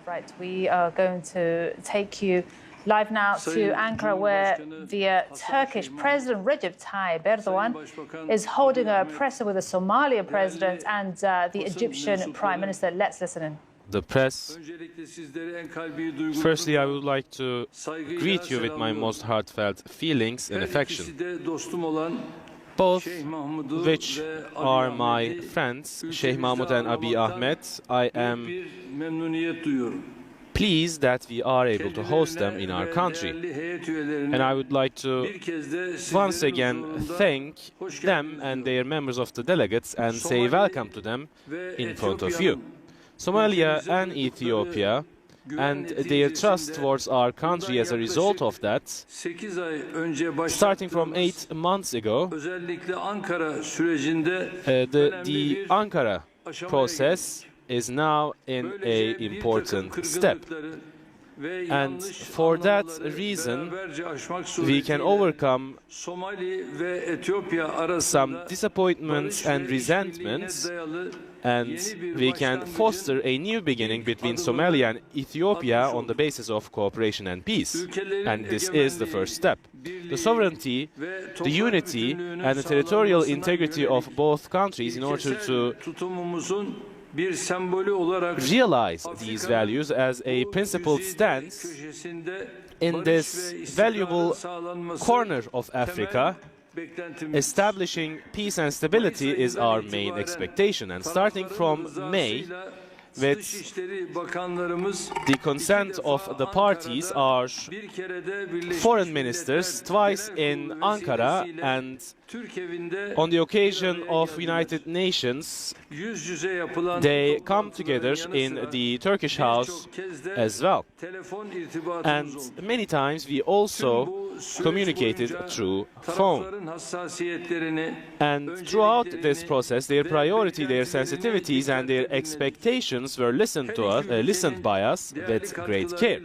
Right, we are going to take you live now to Ankara, where the Turkish President Recep Tayyip Erdogan is holding a presser with the Somalian president and the Egyptian Prime Minister. Let's listen in. The press. Firstly, I would like to greet you with my most heartfelt feelings and affection, both which are my friends, Sheikh Mahmoud and Abiy Ahmed. I am pleased that we are able to host them in our country. And I would like to once again thank them and their members of the delegates and say welcome to them in front of you. Somalia and Ethiopia and their trust towards our country as a result of that, starting from 8 months ago, the Ankara process is now in an important step. And for that reason, we can overcome some disappointments and resentments, and we can foster a new beginning between Somalia and Ethiopia on the basis of cooperation and peace. And this is the first step. The sovereignty, the unity, and the territorial integrity of both countries in order to realize these values as a principled stance in this valuable corner of Africa. Establishing peace and stability is our main expectation, and starting from May, with the consent of the parties, our foreign ministers twice in Ankara and on the occasion of United Nations, they come together in the Turkish house as well. And many times we also communicated through phone. And throughout this process, their priority, their sensitivities and their expectations were listened by us with great care.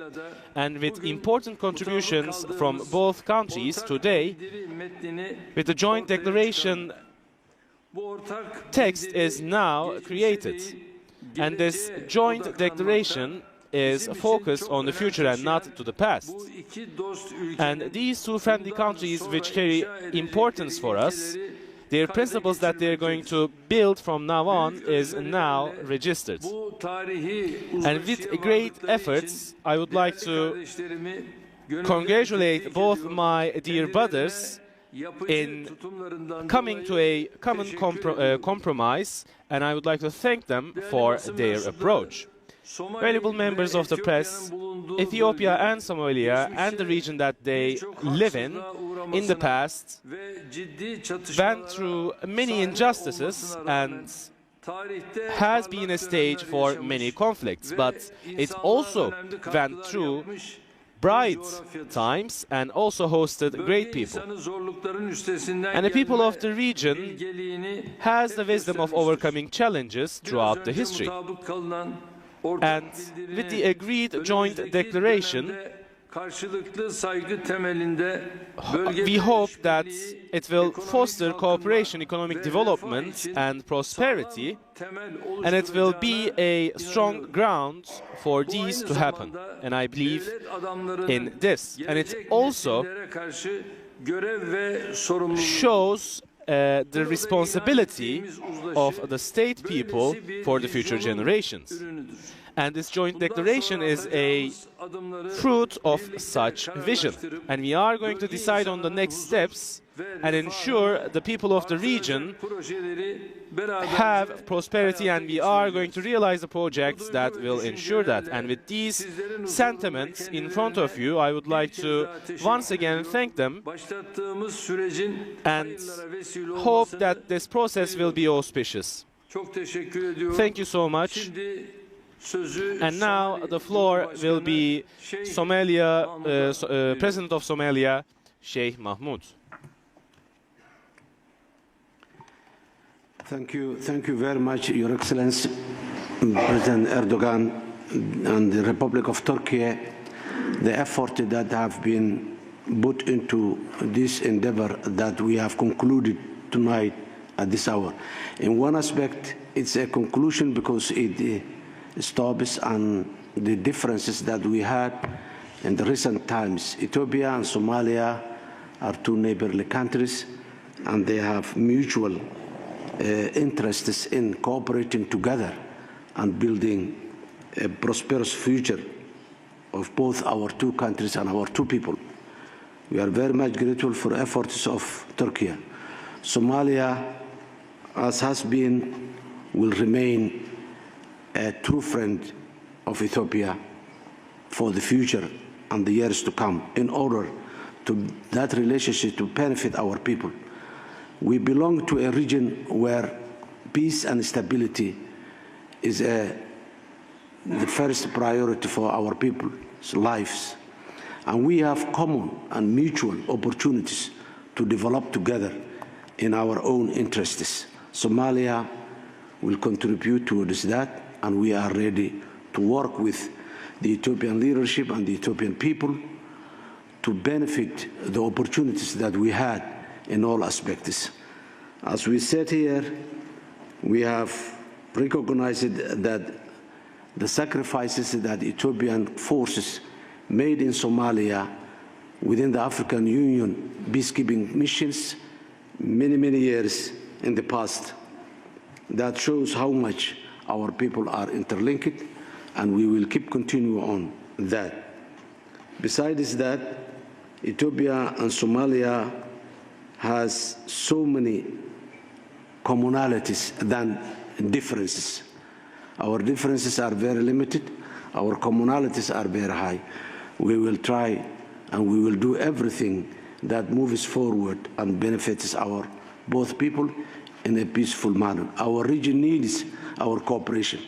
And with important contributions from both countries today, with the joint declaration text is now created. And this joint declaration is focused on the future and not to the past. And these two friendly countries, which carry importance for us, their principles that they're going to build from now on is now registered. And with great efforts, I would like to congratulate both my dear brothers in coming to a common compromise, and I would like to thank them for their approach. Valuable members of the press, Ethiopia and Somalia and the region that they live in the past went through many injustices and has been a stage for many conflicts, but it also went through bright times and also hosted great people. And the people of the region has the wisdom of overcoming challenges throughout the history. And with the agreed joint declaration, we hope that it will foster cooperation, economic development and prosperity, and it will be a strong ground for these to happen. And I believe in this. And it also shows the responsibility of the state people for the future generations. And this joint declaration is a fruit of such vision. And we are going to decide on the next steps and ensure the people of the region have prosperity, and we are going to realize the projects that will ensure that. And with these sentiments in front of you, I would like to once again thank them and hope that this process will be auspicious. Thank you so much. And now the floor will be President of Somalia, Sheikh Mahmoud. Thank you very much, Your Excellency, President Erdogan and the Republic of Turkey. The effort that have been put into this endeavor that we have concluded tonight at this hour. In one aspect, it's a conclusion because it stops and the differences that we had in the recent times. Ethiopia and Somalia are two neighborly countries, and they have mutual interests in cooperating together and building a prosperous future of both our two countries and our two people. We are very much grateful for efforts of Turkey. Somalia, as has been, will remain a true friend of Ethiopia for the future and the years to come, in order to that relationship to benefit our people. We belong to a region where peace and stability is the first priority for our people's lives. And we have common and mutual opportunities to develop together in our own interests. Somalia will contribute towards that, and we are ready to work with the Ethiopian leadership and the Ethiopian people to benefit the opportunities that we had in all aspects. As we said here, we have recognized that the sacrifices that Ethiopian forces made in Somalia within the African Union peacekeeping missions many years in the past. That shows how much our people are interlinked, and we will keep continuing on that. Besides that, Ethiopia and Somalia has so many commonalities than differences. Our differences are very limited. Our commonalities are very high. We will try and we will do everything that moves forward and benefits our both people in a peaceful manner. Our region needs our cooperation.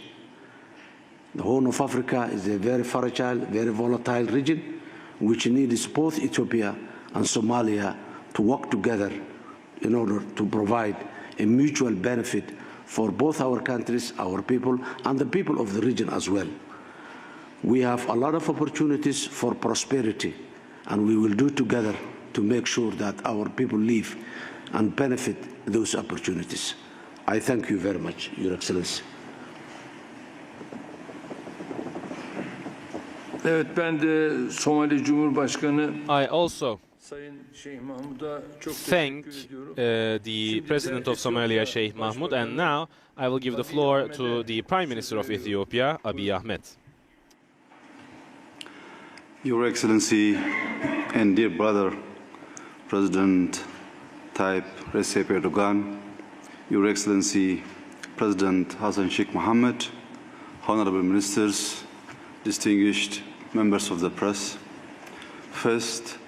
The Horn of Africa is a very fragile, very volatile region, which needs both Ethiopia and Somalia to work together in order to provide a mutual benefit for both our countries, our people, and the people of the region as well. We have a lot of opportunities for prosperity, and we will do together to make sure that our people live and benefit those opportunities. I thank you very much, Your Excellency. Evet, ben de Somali Cumhurbaşkanı I also Sayın Şeyh Mahmud'a çok thank teşekkür ediyorum. the President of Somalia, Sheikh Mahmoud, and now I will give the floor to the Prime Minister of Ethiopia, Abiy Ahmed. Your Excellency and dear brother, President Tayyip Recep Erdogan, Your Excellency President Hassan Sheikh Mohammed, honorable ministers, distinguished members of the press. First,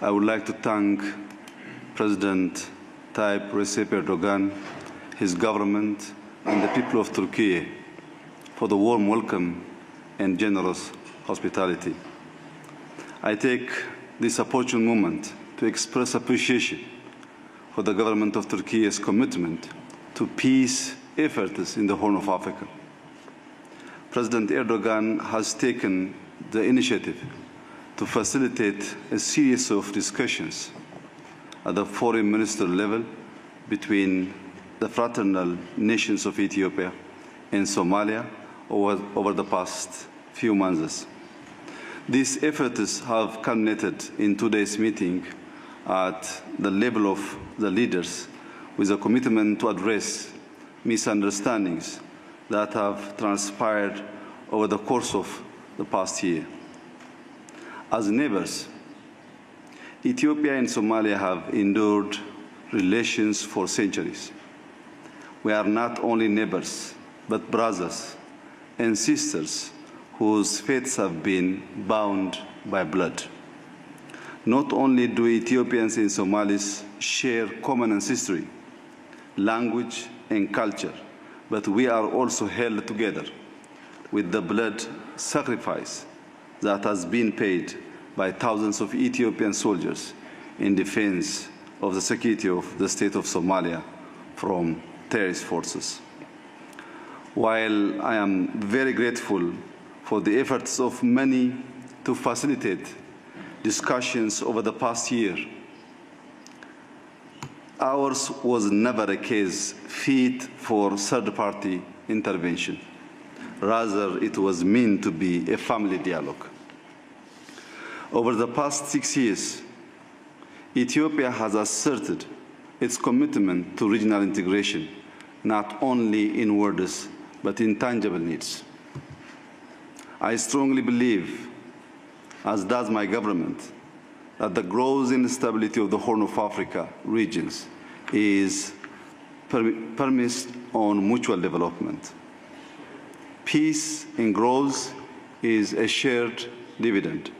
I would like to thank President Tayyip Recep Erdogan, his government, and the people of Turkey for the warm welcome and generous hospitality. I take this opportune moment to express appreciation for the government of Turkey's commitment to peace efforts in the Horn of Africa. President Erdogan has taken the initiative to facilitate a series of discussions at the foreign minister level between the fraternal nations of Ethiopia and Somalia over the past few months. These efforts have culminated in today's meeting at the level of the leaders with a commitment to address misunderstandings that have transpired over the course of the past year. As neighbors, Ethiopia and Somalia have endured relations for centuries. We are not only neighbors, but brothers and sisters whose fates have been bound by blood. Not only do Ethiopians and Somalis share common ancestry, language, and culture, but we are also held together with the blood sacrifice that has been paid by thousands of Ethiopian soldiers in defense of the security of the state of Somalia from terrorist forces. While I am very grateful for the efforts of many to facilitate discussions over the past year, ours was never a case fit for third-party intervention. Rather, it was meant to be a family dialogue. Over the past 6 years, Ethiopia has asserted its commitment to regional integration, not only in words, but in tangible needs. I strongly believe, as does my government, that the growth and stability of the Horn of Africa regions is premised on mutual development. Peace and growth is a shared dividend.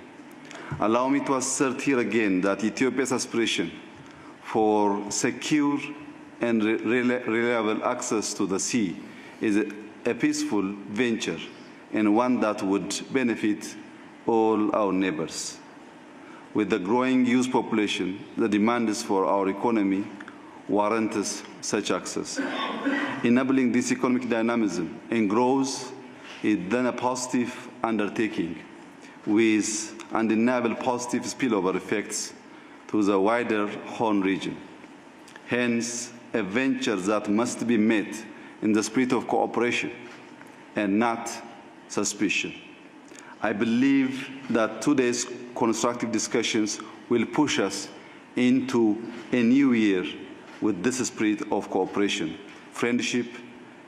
Allow me to assert here again that Ethiopia's aspiration for secure and reliable access to the sea is a peaceful venture and one that would benefit all our neighbors. With the growing youth population, the demands for our economy warrants such access. Enabling this economic dynamism and growth is then a positive undertaking with undeniable positive spillover effects to the wider Horn region. Hence, a venture that must be made in the spirit of cooperation and not suspicion. I believe that today's constructive discussions will push us into a new year with this spirit of cooperation, friendship,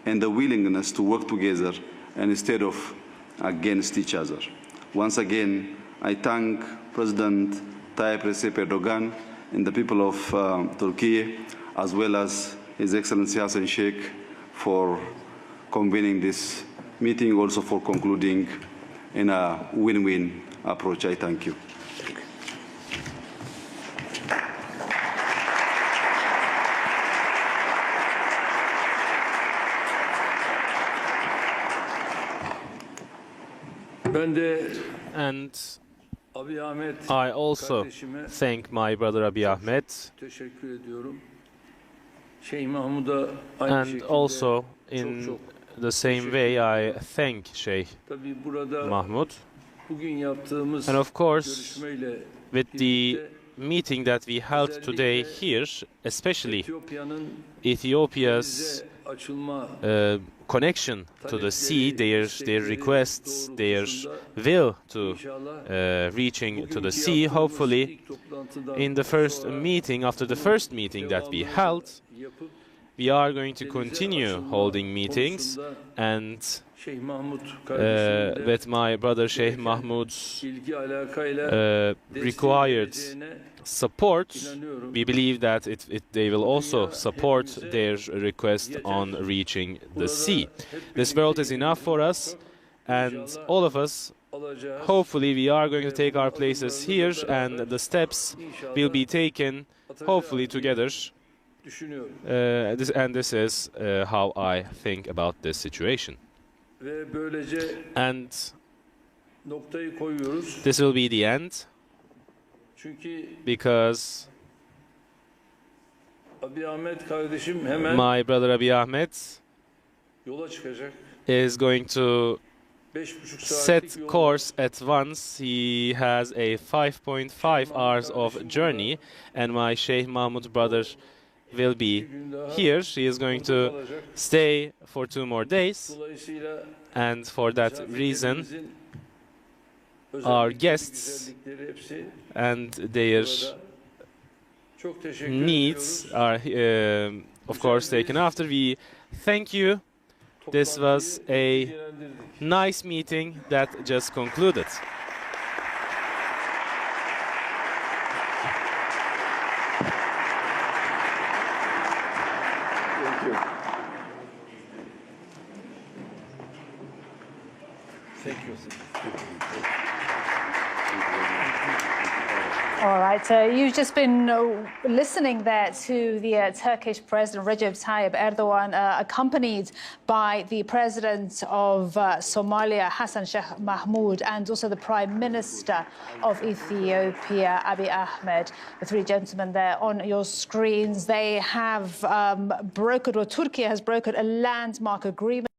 and the willingness to work together instead of against each other. Once again, I thank President Tayyip Recep Erdogan and the people of Turkey, as well as His Excellency Hassan Sheikh, for convening this meeting, also for concluding in a win-win approach. I thank you. And I also thank my brother Abiy Ahmed, and also in the same way I thank Sheikh Mahmoud. And of course, with the meeting that we held today here, especially Ethiopia's connection to the sea, their requests, their will to reaching to the sea, hopefully in the first meeting, after the first meeting that we held, we are going to continue holding meetings, and with my brother Sheikh Mahmoud's required support, we believe that they will also support their request on reaching the sea. This world is enough for us, and all of us, hopefully we are going to take our places here, and the steps will be taken, hopefully together. This is how I think about this situation. And this will be the end, because my brother Abiy Ahmed is going to set course at once. He has a 5.5 hours of journey, and my Sheikh Mahmoud brother will be here. She is going to stay for 2 more days, and for that reason our guests and their needs are of course taken after. We thank you. This was a nice meeting that just concluded. All right, you've just been listening there to the Turkish President Recep Tayyip Erdogan, accompanied by the President of Somalia, Hassan Sheikh Mahmoud, and also the Prime Minister of Ethiopia, Abiy Ahmed. The 3 gentlemen there on your screens, they have brokered, or Turkey has brokered, a landmark agreement